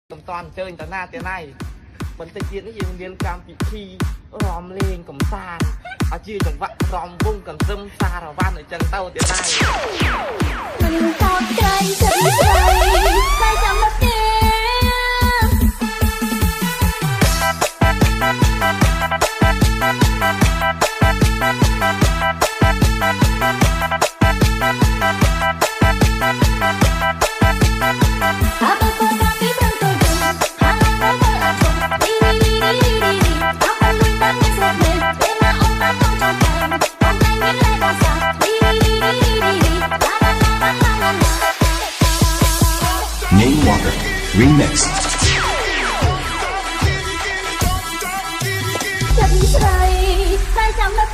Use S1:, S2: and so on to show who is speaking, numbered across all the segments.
S1: Cầm toàn chơi ta na tiền này vẫn tây tiến gì miền cam bị khi ròm lên cầm xa à chia chẳng vặn ròm vung cầm dâm xa rồi van ở chân tàu tiền này
S2: mình có cây sợi tay trong đất
S3: Name Walker Remix.
S2: Chậm rãi tay trong đất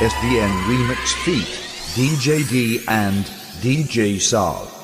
S3: SDN Remix feat. DJ D and DJ Saul.